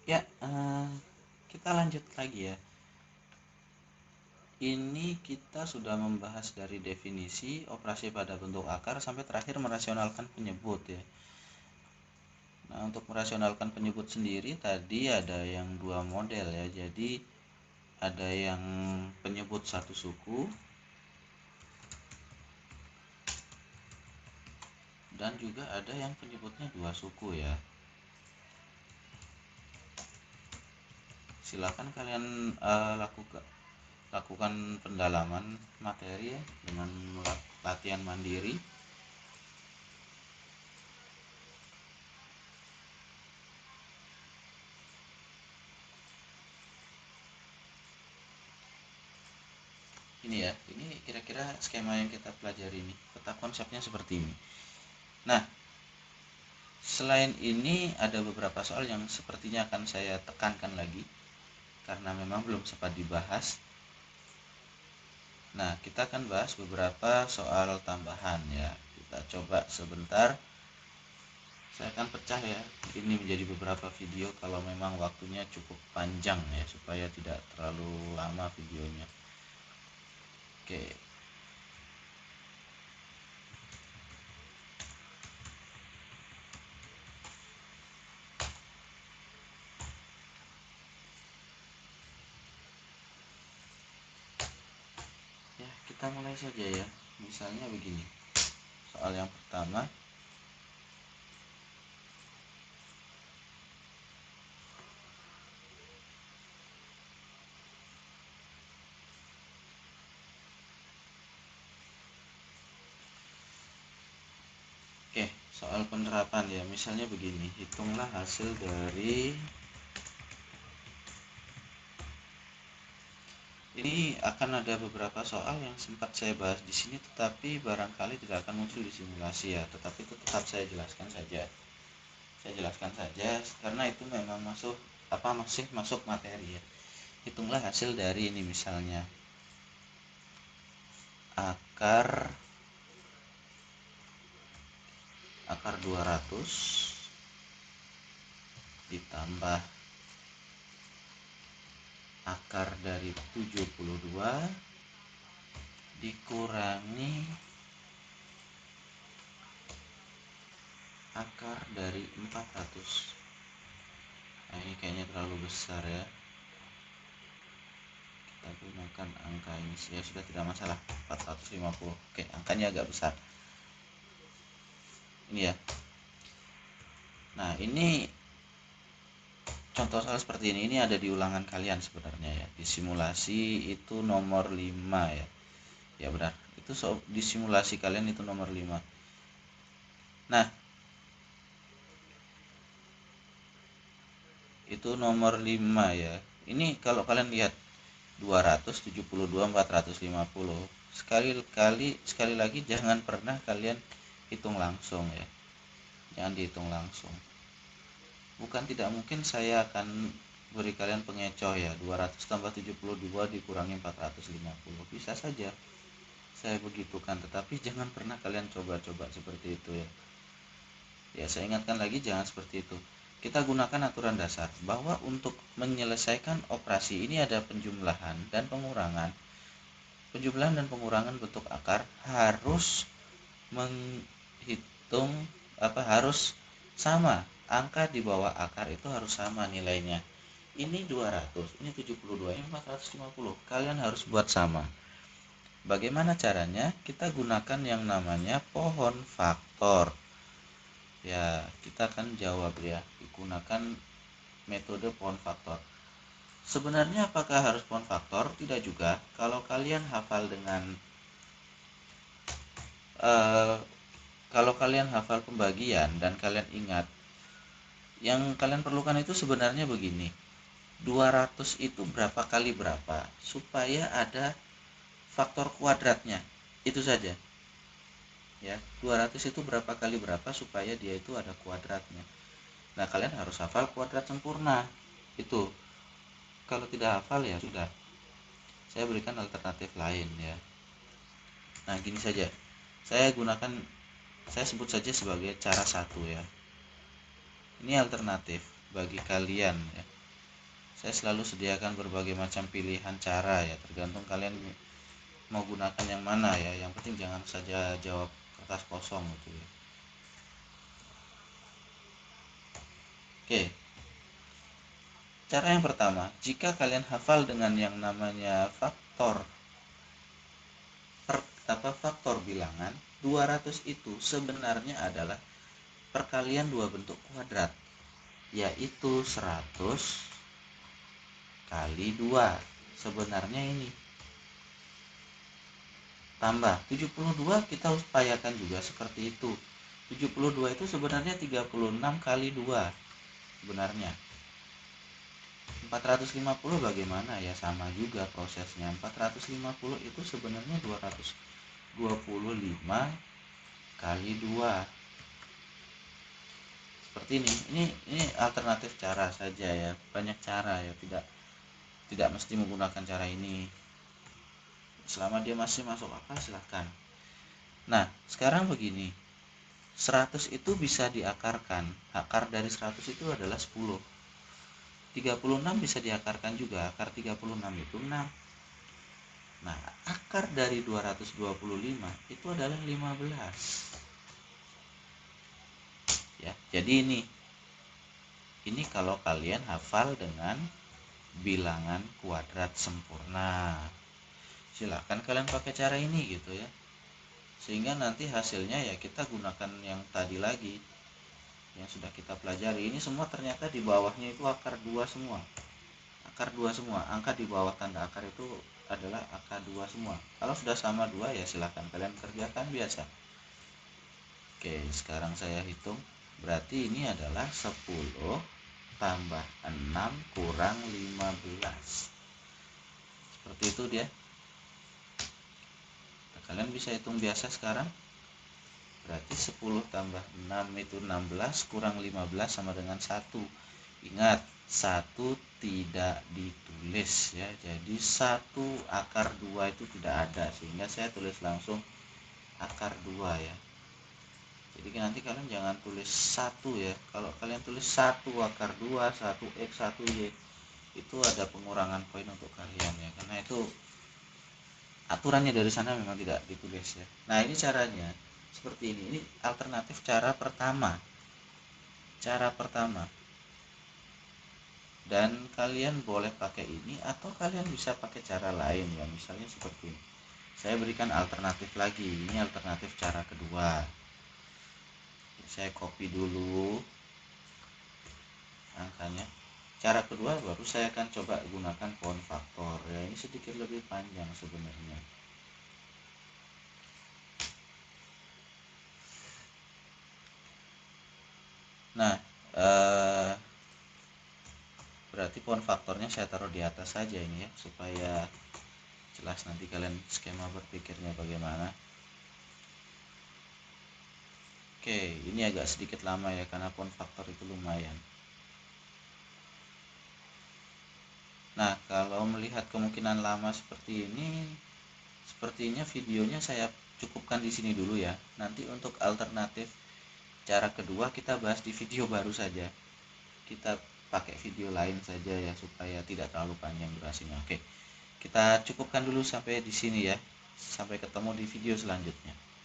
Ya, kita lanjut lagi ya. Ini kita sudah membahas dari definisi operasi pada bentuk akar sampai terakhir merasionalkan penyebut ya. Nah, untuk merasionalkan penyebut sendiri tadi ada yang dua model ya. Jadi ada yang penyebut satu suku dan juga ada yang penyebutnya dua suku ya. Silakan kalian lakukan pendalaman materi ya dengan latihan mandiri. Ini ya, ini kira-kira skema yang kita pelajari ini, peta konsepnya seperti ini. Nah, selain ini ada beberapa soal yang sepertinya akan saya tekankan lagi karena memang belum sempat dibahas. Nah, kita akan bahas beberapa soal tambahan ya. Kita coba sebentar. Saya akan pecah ya ini menjadi beberapa video kalau memang waktunya cukup panjang ya, supaya tidak terlalu lama videonya. Oke. Ya, kita mulai saja ya. Misalnya begini. Soal yang pertama, oke, soal penerapan ya. Misalnya begini, hitunglah hasil dari ini. Akan ada beberapa soal yang sempat saya bahas di sini tetapi barangkali tidak akan muncul di simulasi ya, tetapi itu tetap saya jelaskan saja. Saya jelaskan saja karena itu memang masih masuk materi ya. Hitunglah hasil dari ini, misalnya akar 200 ditambah akar dari 72 dikurangi akar dari 400. Nah, ini kayaknya terlalu besar ya. Kita gunakan angka ini ya, sudah tidak masalah, 450. Oke, angkanya agak besar. Ini ya. Nah, ini contoh soal seperti ini ada di ulangan kalian sebenarnya ya. Di simulasi itu nomor 5 ya. Ya benar. Itu di simulasi kalian itu nomor 5. Nah, itu nomor 5 ya. Ini kalau kalian lihat 272 450. Sekali lagi jangan pernah kalian hitung langsung ya. Jangan dihitung langsung. Bukan tidak mungkin saya akan beri kalian pengecoh ya, 200 tambah 72 dikurangi 450. Bisa saja saya begitukan, tetapi jangan pernah kalian coba-coba seperti itu ya. Ya, saya ingatkan lagi, jangan seperti itu. Kita gunakan aturan dasar bahwa untuk menyelesaikan operasi ini ada penjumlahan dan pengurangan. Penjumlahan dan pengurangan bentuk akar harus menghitung harus sama. Angka di bawah akar itu harus sama nilainya. Ini 200, ini 72, ini 450. Kalian harus buat sama. Bagaimana caranya? Kita gunakan yang namanya pohon faktor. Ya, kita akan jawab ya, digunakan metode pohon faktor. Sebenarnya apakah harus pohon faktor? Tidak juga. Kalau kalian hafal dengan kalau kalian hafal pembagian dan kalian ingat, yang kalian perlukan itu sebenarnya begini. 200 itu berapa kali berapa supaya ada faktor kuadratnya. Itu saja. Ya, 200 itu berapa kali berapa supaya dia itu ada kuadratnya. Nah, kalian harus hafal kuadrat sempurna. Itu. Kalau tidak hafal ya sudah. Saya berikan alternatif lain ya. Nah, gini saja. Saya sebut saja sebagai cara 1 ya. Ini alternatif bagi kalian ya. Saya selalu sediakan berbagai macam pilihan cara ya, tergantung kalian mau gunakan yang mana ya. Yang penting jangan saja jawab kertas kosong gitu ya. Oke. Cara yang pertama, jika kalian hafal dengan yang namanya faktor bilangan, 200 itu sebenarnya adalah perkalian dua bentuk kuadrat, yaitu 100 kali 2. Sebenarnya ini tambah 72, kita upayakan juga seperti itu. 72 itu sebenarnya 36 kali 2 sebenarnya. 450 bagaimana ya, sama juga prosesnya. 450 itu sebenarnya 225 kali 2. Seperti ini alternatif cara saja ya, banyak cara ya, tidak mesti menggunakan cara ini. Selama dia masih masuk akal silahkan. Nah, sekarang begini. 100 itu bisa diakarkan. Akar dari 100 itu adalah 10. 36 bisa diakarkan juga. Akar 36 itu 6. Nah, akar dari 225 itu adalah 15. Ya, jadi ini kalau kalian hafal dengan bilangan kuadrat sempurna. Silakan kalian pakai cara ini gitu ya. Sehingga nanti hasilnya ya kita gunakan yang tadi lagi, yang sudah kita pelajari. Ini semua ternyata di bawahnya itu akar 2 semua. Akar 2 semua. Angka di bawah tanda akar itu adalah akar 2 semua. Kalau sudah sama 2 ya silakan kalian kerjakan biasa. Oke, sekarang saya hitung. Berarti ini adalah 10 tambah 6 kurang 15. Seperti itu dia. Nah, kalian bisa hitung biasa sekarang. Berarti 10 tambah 6 itu 16 kurang 15 sama dengan 1. Ingat, 1 tidak ditulis ya. Jadi 1 akar 2 itu tidak ada, sehingga saya tulis langsung akar 2 ya. Jadi nanti kalian jangan tulis 1 ya. Kalau kalian tulis 1 akar 2, 1x, 1y, itu ada pengurangan poin untuk kalian ya. Karena itu aturannya dari sana memang tidak ditulis ya. Nah, ini caranya seperti ini. Ini alternatif cara pertama. Dan kalian boleh pakai ini atau kalian bisa pakai cara lain ya. Misalnya seperti ini. Saya berikan alternatif lagi. Ini alternatif cara kedua. Saya copy dulu angkanya. Cara kedua baru saya akan coba gunakan pohon faktor ya. Ini sedikit lebih panjang sebenarnya. Nah, berarti pohon faktornya saya taruh di atas saja ini ya, supaya jelas nanti kalian skema berpikirnya bagaimana. Oke, ini agak sedikit lama ya, karena pohon faktor itu lumayan. Nah, kalau melihat kemungkinan lama seperti ini, sepertinya videonya saya cukupkan di sini dulu ya. Nanti untuk alternatif cara kedua kita bahas di video baru saja. Kita pakai video lain saja ya, supaya tidak terlalu panjang durasinya. Oke, kita cukupkan dulu sampai di sini ya. Sampai ketemu di video selanjutnya.